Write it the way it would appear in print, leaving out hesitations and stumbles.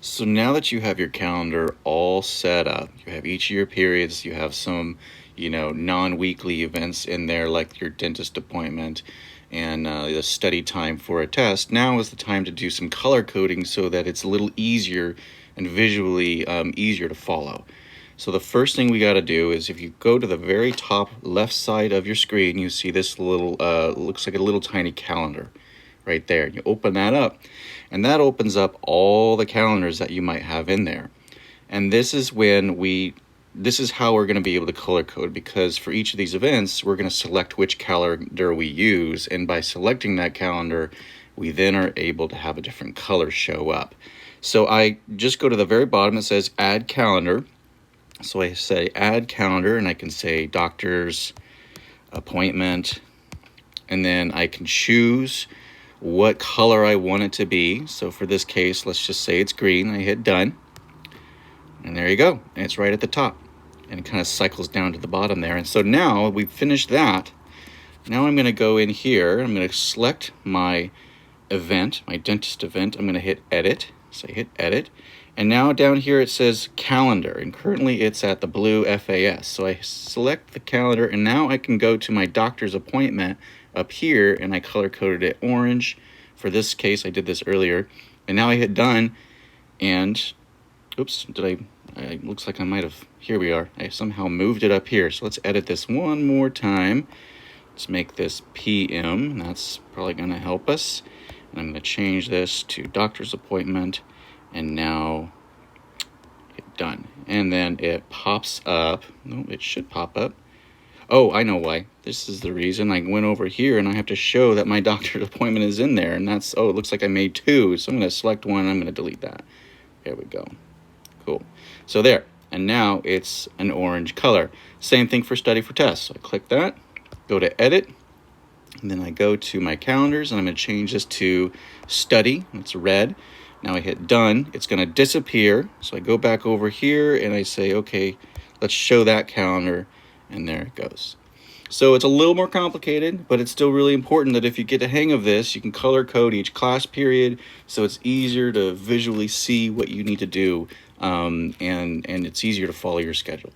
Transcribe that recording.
So now that you have your calendar all set up, you have each of your periods, you have some, non-weekly events in there like your dentist appointment and the study time for a test. Now is the time to do some color coding so that it's a little easier and visually easier to follow. So the first thing we got to do is if you go to the very top left side of your screen, you see this little, looks like a little tiny calendar right there. You open that up, and that opens up all the calendars that you might have in there. And this is how we're going to be able to color code, because for each of these events, we're going to select which calendar we use. And by selecting that calendar, we then are able to have a different color show up. So I just go to the very bottom, it says add calendar. So I say add calendar, and I can say doctor's appointment, and then I can choose what color I want it to be. So for this case, let's just say it's green. I hit done, and there you go. And it's right at the top, and it kind of cycles down to the bottom there. And so now we've finished that. Now I'm going to go in here. I'm going to select my event, my dentist event. I'm going to hit edit. So I hit edit. And now down here it says calendar, and currently it's at the blue FAS. So I select the calendar, and now I can go to my doctor's appointment up here, and I color coded it orange. For this case, I did this earlier. And now I hit done, and oops, looks like I might have, here we are. I somehow moved it up here. So let's edit this one more time. Let's make this PM. That's probably going to help us. And I'm going to change this to doctor's appointment. And now hit done. And then it pops up. No, it should pop up. Oh, I know why. This is the reason. I went over here and I have to show that my doctor's appointment is in there. And that's, it looks like I made two. So I'm going to select one. I'm going to delete that. There we go. Cool. So there. And now it's an orange color. Same thing for study for test. So I click that, go to edit, and then I go to my calendars, and I'm going to change this to study. It's red. Now I hit done. It's going to disappear. So I go back over here and I say, okay, let's show that calendar. And there it goes. So it's a little more complicated, but it's still really important that if you get the hang of this, you can color code each class period so it's easier to visually see what you need to do, and it's easier to follow your schedule.